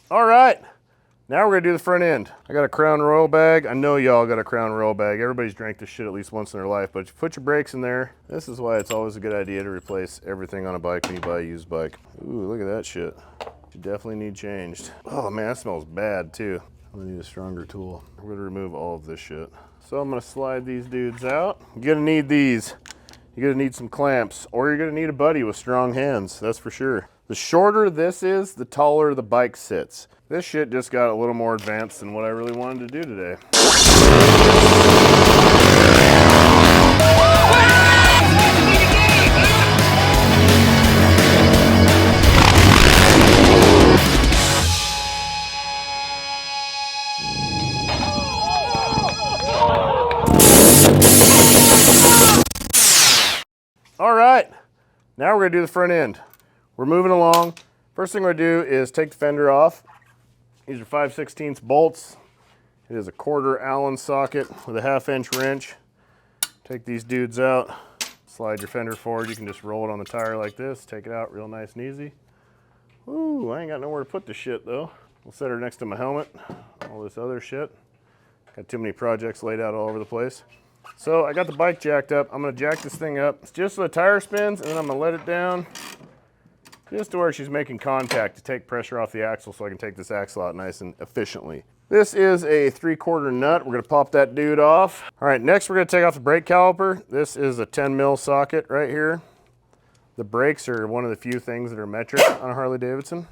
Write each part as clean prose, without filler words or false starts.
All right, now we're gonna do the front end. I got a Crown Royal bag. I know y'all got a Crown Royal bag. Everybody's drank this shit at least once in their life, but you put your brakes in there. This is why it's always a good idea to replace everything on a bike when you buy a used bike. Ooh, look at that shit. You definitely need changed. Oh man, that smells bad too. I'm gonna need a stronger tool. We're gonna remove all of this shit. So I'm gonna slide these dudes out. You're gonna need these. You're gonna need some clamps, or you're gonna need a buddy with strong hands, that's for sure. The shorter this is, the taller the bike sits. This shit just got a little more advanced than what I really wanted to do today. All right, now we're gonna do the front end. We're moving along. First thing we're gonna do is take the fender off. These are 5/16 bolts. It is a 1/4 Allen socket with a 1/2 inch wrench. Take these dudes out, slide your fender forward. You can just roll it on the tire like this, take it out real nice and easy. Ooh, I ain't got nowhere to put this shit though. We'll set her next to my helmet, all this other shit. Got too many projects laid out all over the place. So I got the bike jacked up. I'm gonna jack this thing up just so the tire spins, and then I'm gonna let it down just to where she's making contact to take pressure off the axle so I can take this axle out nice and efficiently. This is a 3/4 nut. We're gonna pop that dude off. All right, next we're gonna take off the brake caliper. This is a 10 mil socket right here. The brakes are one of the few things that are metric on a Harley Davidson.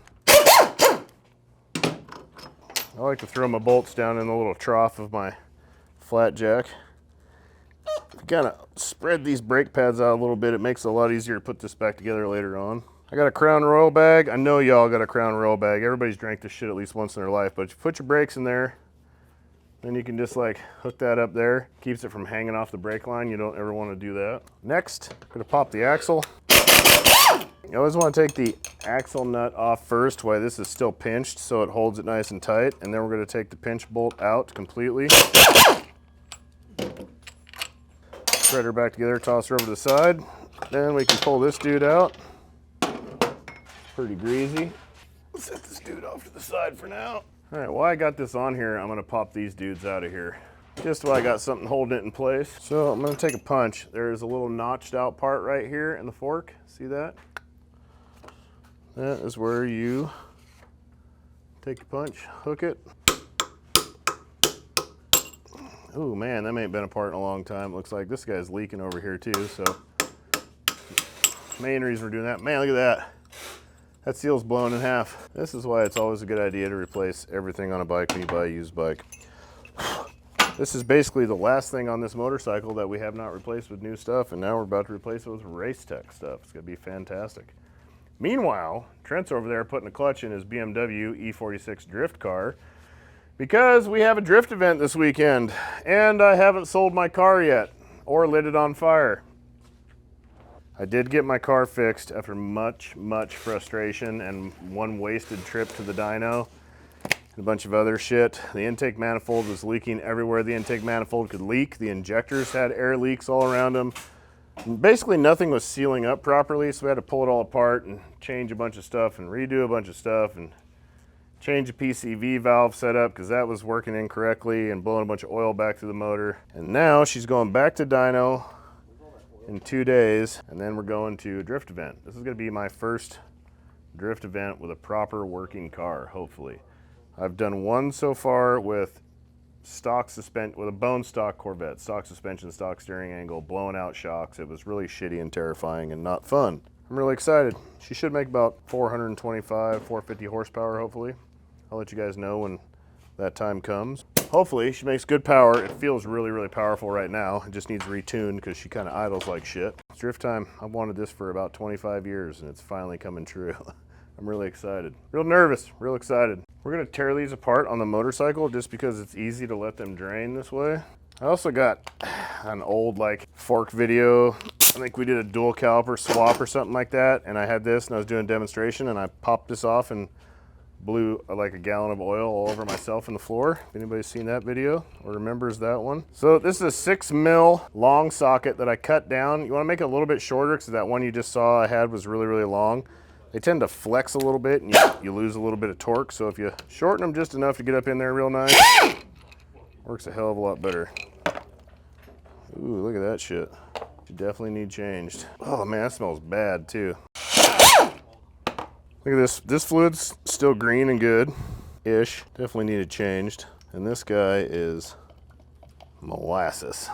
I like to throw my bolts down in the little trough of my flat jack. Kind of spread these brake pads out a little bit. It makes it a lot easier to put this back together later on. I got a Crown Royal bag. I know y'all got a Crown Royal bag. Everybody's drank this shit at least once in their life, but you put your brakes in there, then you can just like hook that up there. Keeps it from hanging off the brake line. You don't ever want to do that. Next, I'm gonna pop the axle. You always want to take the axle nut off first while this is still pinched so it holds it nice and tight, and then we're gonna take the pinch bolt out completely. Thread her back together, toss her over to the side. Then we can pull this dude out. Pretty greasy. Set this dude off to the side for now. All right, while I got this on here, I'm gonna pop these dudes out of here. Just while I got something holding it in place. So I'm gonna take a punch. There's a little notched out part right here in the fork. See that? That is where you take your punch, hook it. Oh man, that ain't been apart in a long time. Looks like this guy's leaking over here too, so. Main reason we're doing that. Man, look at that. That seal's blown in half. This is why it's always a good idea to replace everything on a bike when you buy a used bike. This is basically the last thing on this motorcycle that we have not replaced with new stuff, and now we're about to replace it with race tech stuff. It's gonna be fantastic. Meanwhile, Trent's over there putting a clutch in his BMW E46 drift car, because we have a drift event this weekend, and I haven't sold my car yet, or lit it on fire. I did get my car fixed after much frustration and one wasted trip to the dyno, and a bunch of other shit. The intake manifold was leaking everywhere the intake manifold could leak. The injectors had air leaks all around them. And basically nothing was sealing up properly, so we had to pull it all apart and change a bunch of stuff and redo a bunch of stuff and change the PCV valve setup because that was working incorrectly and blowing a bunch of oil back through the motor. And now she's going back to dyno in 2 days, and then we're going to a drift event. This is going to be my first drift event with a proper working car, hopefully. I've done one so far with with a bone stock Corvette, stock suspension, stock steering angle, blowing out shocks. It was really shitty and terrifying and not fun. I'm really excited. She should make about 425, 450 horsepower, hopefully. I'll let you guys know when that time comes. Hopefully she makes good power. It feels really powerful right now. It just needs retuned because she kind of idles like shit. It's drift time. I've wanted this for about 25 years and it's finally coming true. I'm really excited. Real nervous, real excited. We're gonna tear these apart on the motorcycle just because it's easy to let them drain this way. I also got an old like fork video. I think we did a dual caliper swap or something like that, and I had this and I was doing a demonstration and I popped this off and blew like a gallon of oil all over myself in the floor. If anybody's seen that video or remembers that one. So this is a 6 mil long socket that I cut down. You wanna make it a little bit shorter because that one you just saw I had was really long. They tend to flex a little bit and you lose a little bit of torque. So if you shorten them just enough to get up in there real nice, works a hell of a lot better. Ooh, look at that shit. You definitely need changed. Oh man, that smells bad too. Look at this. This fluid's still green and good-ish. Definitely needed changed. And this guy is molasses.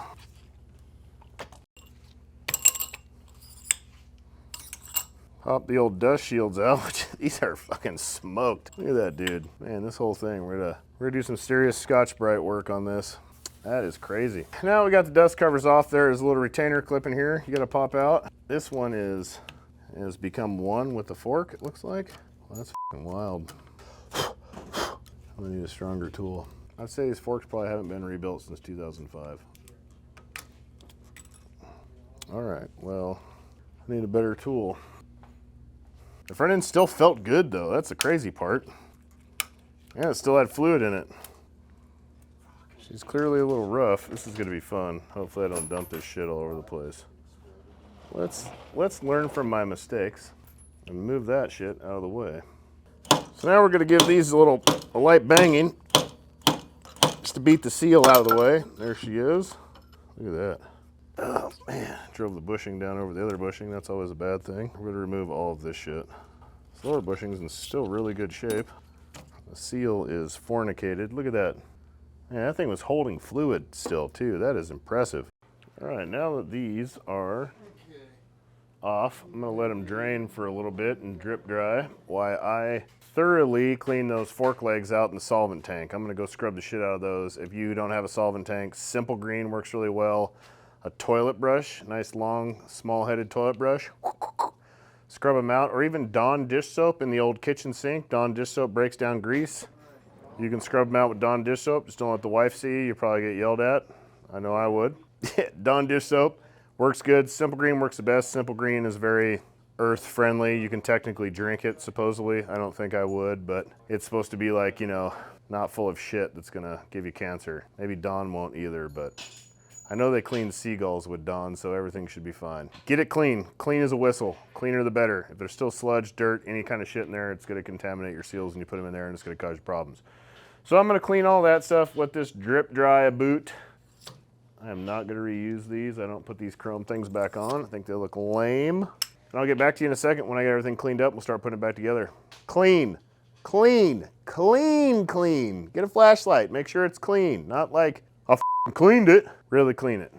Pop the old dust shields out. These are fucking smoked. Look at that dude. Man, this whole thing, we're gonna do some serious Scotch-Brite work on this. That is crazy. Now we got the dust covers off. There's a little retainer clip in here you gotta pop out. This one has become one with the fork, it looks like. Well, that's fucking wild. I'm gonna need a stronger tool. I'd say these forks probably haven't been rebuilt since 2005. All right, well, I need a better tool. The front end still felt good though. That's the crazy part. Yeah, it still had fluid in it. She's clearly a little rough. This is gonna be fun. Hopefully I don't dump this shit all over the place. Let's learn from my mistakes and move that shit out of the way. So now we're gonna give these a light banging just to beat the seal out of the way. There she is. Look at that. Oh man, drove the bushing down over the other bushing. That's always a bad thing. We're gonna remove all of this shit. This lower bushing's in still really good shape. The seal is fornicated. Look at that. Man, that thing was holding fluid still too. That is impressive. All right, now that these are off, I'm gonna let them drain for a little bit and drip dry while I thoroughly clean those fork legs out in the solvent tank. I'm gonna go scrub the shit out of those. If you don't have a solvent tank, simple green works really well. A toilet brush, nice long, small-headed toilet brush. Scrub them out, or even Dawn dish soap in the old kitchen sink. Dawn dish soap breaks down grease. You can scrub them out with Dawn dish soap. Just don't let the wife see you. You'll probably get yelled at. I know I would. Dawn dish soap works good. Simple green works the best. Simple green is very earth friendly. You can technically drink it, supposedly. I don't think I would, but it's supposed to be like, you know, not full of shit that's gonna give you cancer. Maybe Dawn won't either, but I know they clean seagulls with Dawn, so everything should be fine. Get it clean. Clean as a whistle. Cleaner the better. If there's still sludge, dirt, any kind of shit in there, it's gonna contaminate your seals when you put them in there and it's gonna cause you problems. So I'm gonna clean all that stuff, let this drip dry a boot. I am not gonna reuse these. I don't put these chrome things back on. I think they look lame. And I'll get back to you in a second when I get everything cleaned up. We'll start putting it back together. Clean, clean, clean, clean. Get a flashlight, make sure it's clean. Not like, I cleaned it. Really clean it.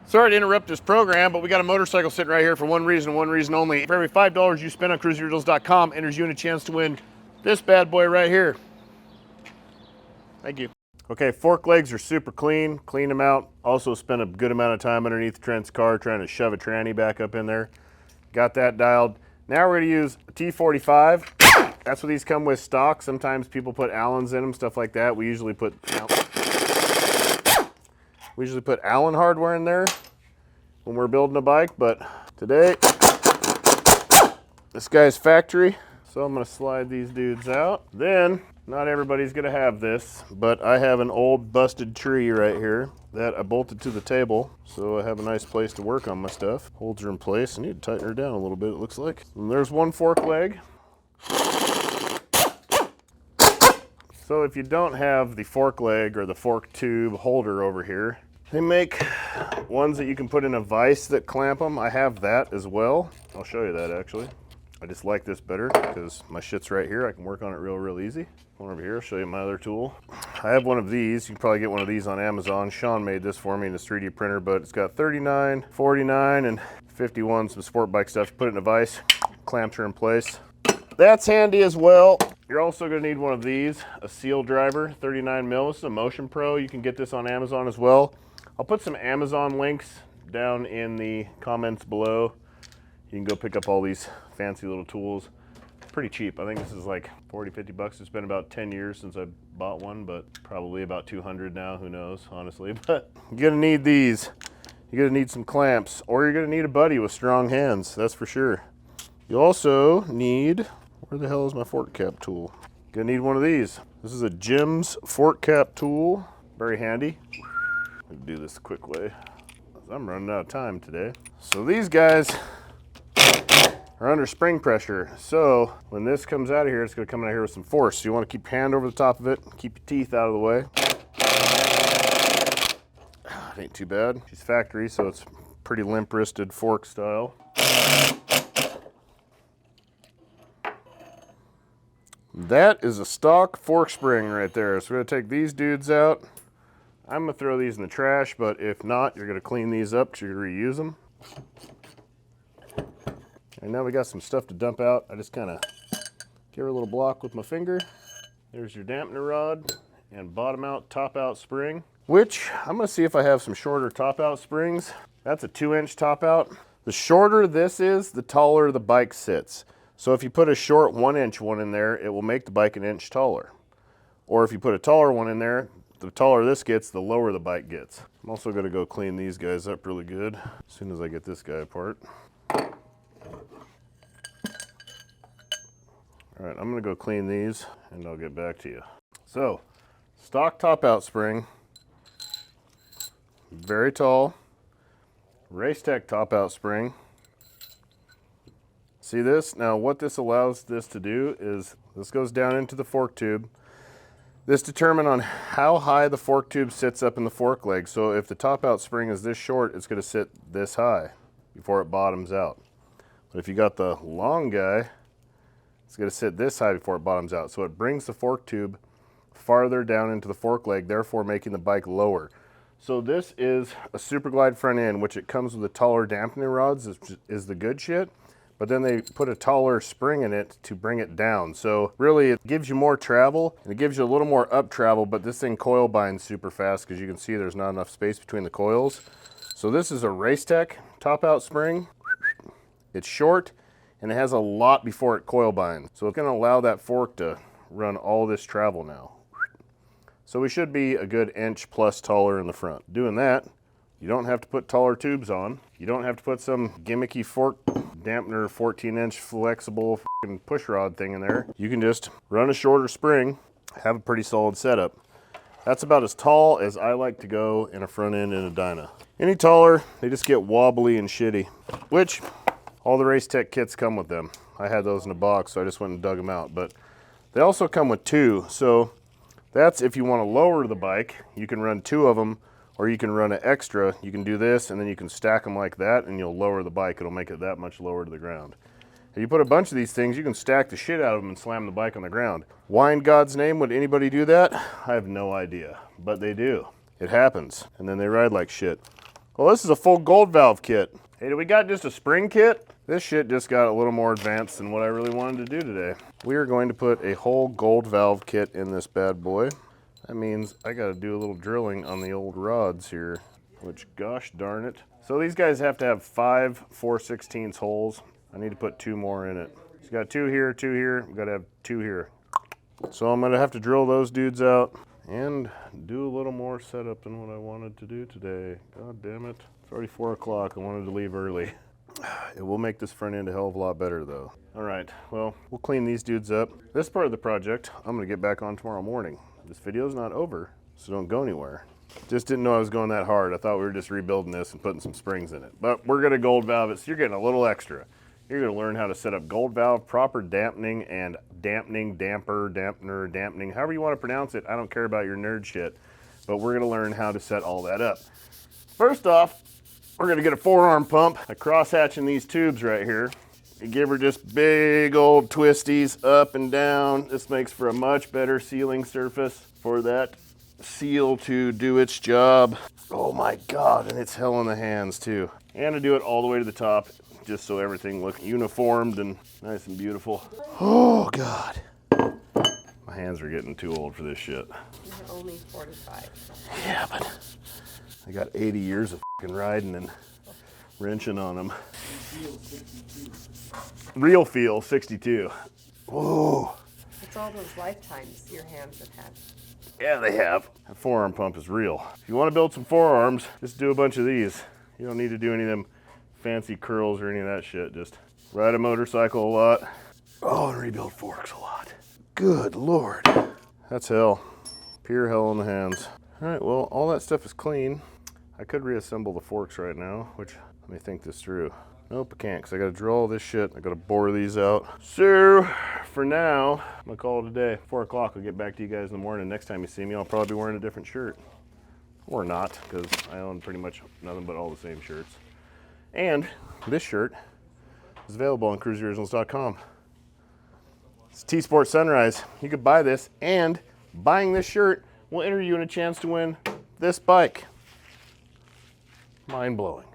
Sorry to interrupt this program, but we got a motorcycle sitting right here for one reason only. For every $5 you spend on KruesiReels.com, enters you in a chance to win this bad boy right here. Thank you. Okay, fork legs are super clean. Clean them out. Also spent a good amount of time underneath Trent's car trying to shove a tranny back up in there. Got that dialed. Now we're gonna use a T45. That's what these come with stock. Sometimes people put Allens in them, stuff like that. We usually put Allen hardware in there when we're building a bike, but today, this guy's factory. So I'm gonna slide these dudes out. Then, not everybody's gonna have this, but I have an old busted tree right here that I bolted to the table, so I have a nice place to work on my stuff. Holds her in place. I need to tighten her down a little bit, it looks like. And there's one fork leg. So if you don't have the fork leg or the fork tube holder over here, they make ones that you can put in a vise that clamp them. I have that as well. I'll show you that actually. I just like this better because my shit's right here. I can work on it real easy. One over here, I'll show you my other tool. I have one of these. You can probably get one of these on Amazon. Sean made this for me in his 3D printer, but it's got 39, 49, and 51, some sport bike stuff. Put it in a vise, clamps her in place. That's handy as well. You're also gonna need one of these, a seal driver, 39 mil. This is a Motion Pro. You can get this on Amazon as well. I'll put some Amazon links down in the comments below. You can go pick up all these fancy little tools. Pretty cheap. I think this is like 40, 50 bucks. It's been about 10 years since I bought one, but probably about 200 now, who knows, honestly. But you're gonna need these. You're gonna need some clamps, or you're gonna need a buddy with strong hands, that's for sure. You also need, where the hell is my fork cap tool? Gonna need one of these. This is a Jim's fork cap tool. Very handy. Let me do this the quick way. I'm running out of time today. So these guys are under spring pressure. So when this comes out of here, it's gonna come out here with some force. So you wanna keep your hand over the top of it, keep your teeth out of the way. It ain't too bad. She's factory, so it's pretty limp-wristed fork style. That is a stock fork spring right there. So we're gonna take these dudes out. I'm gonna throw these in the trash, but if not, you're gonna clean these up because you're gonna reuse them. And now we got some stuff to dump out. I just kind of give her a little block with my finger. There's your dampener rod and bottom out, top out spring, which I'm gonna see if I have some shorter top out springs. That's a 2-inch top out. The shorter this is, the taller the bike sits. So if you put a short 1-inch one in there, it will make the bike an inch taller. Or if you put a taller one in there, the taller this gets, the lower the bike gets. I'm also gonna go clean these guys up really good as soon as I get this guy apart. All right, I'm gonna go clean these and I'll get back to you. So, stock top out spring, very tall, Racetech top out spring. See this? Now what this allows this to do is, this goes down into the fork tube. This determines on how high the fork tube sits up in the fork leg. So if the top out spring is this short, it's gonna sit this high before it bottoms out. But if you got the long guy, it's gonna sit this high before it bottoms out. So it brings the fork tube farther down into the fork leg, therefore making the bike lower. So this is a Super Glide front end, which it comes with the taller dampening rods is the good shit. But then they put a taller spring in it to bring it down. So really it gives you more travel and it gives you a little more up travel, but this thing coil binds super fast because you can see there's not enough space between the coils. So this is a Racetech top out spring. It's short and it has a lot before it coil binds. So it's gonna allow that fork to run all this travel now. So we should be a good inch plus taller in the front. Doing that, you don't have to put taller tubes on. You don't have to put some gimmicky fork dampener 14-inch flexible push rod thing in there. You can just run a shorter spring, have a pretty solid setup. That's about as tall as I like to go in a front end in a Dyna. Any taller, they just get wobbly and shitty, which all the Racetech kits come with them. I had those in a box, so I just went and dug them out. But they also come with 2. So that's if you want to lower the bike, you can run 2 of them, or you can run an extra. You can do this and then you can stack them like that and you'll lower the bike. It'll make it that much lower to the ground. If you put a bunch of these things, you can stack the shit out of them and slam the bike on the ground. Why in God's name would anybody do that? I have no idea, but they do. It happens, and then they ride like shit. Well, this is a full gold valve kit. Hey, do we got just a spring kit? This shit just got a little more advanced than what I really wanted to do today. We are going to put a whole gold valve kit in this bad boy. That means I gotta do a little drilling on the old rods here, which gosh darn it. So these guys have to have 5 4/16 holes. I need to put 2 more in it. So you got 2 here, 2 here, we gotta have 2 here. So I'm gonna have to drill those dudes out and do a little more setup than what I wanted to do today. God damn it. It's already 4 o'clock, I wanted to leave early. It will make this front end a hell of a lot better though. All right, well, we'll clean these dudes up. This part of the project, I'm gonna get back on tomorrow morning. This video's not over, so don't go anywhere. Just didn't know I was going that hard. I thought we were just rebuilding this and putting some springs in it. But we're gonna gold valve it, so you're getting a little extra. You're gonna learn how to set up gold valve, proper dampening, and dampening, damper, dampener, dampening, however you wanna pronounce it. I don't care about your nerd shit, but we're gonna learn how to set all that up. First off, we're gonna get a forearm pump. I cross-hatching these tubes right here. You give her just big old twisties up and down. This makes for a much better sealing surface for that seal to do its job. Oh my God, and it's hell in the hands too. And to do it all the way to the top, just so everything looks uniformed and nice and beautiful. Oh God. My hands are getting too old for this shit. You're only 45. Yeah, but I got 80 years of fucking riding and wrenching on them. Real feel 62. Whoa. It's all those lifetimes your hands have had. Yeah, they have. That forearm pump is real. If you want to build some forearms, just do a bunch of these. You don't need to do any of them fancy curls or any of that shit. Just ride a motorcycle a lot. Oh, and rebuild forks a lot. Good Lord. That's hell. Pure hell in the hands. All right, well, all that stuff is clean. I could reassemble the forks right now, which let me think this through. Nope, I can't because I got to drill all this shit. I got to bore these out. So for now, I'm going to call it a day. 4 o'clock, I'll get back to you guys in the morning. Next time you see me, I'll probably be wearing a different shirt. Or not, because I own pretty much nothing but all the same shirts. And this shirt is available on KruesiOriginals.com. It's T-Sport Sunrise. You could buy this, and buying this shirt will enter you in a chance to win this bike. Mind-blowing.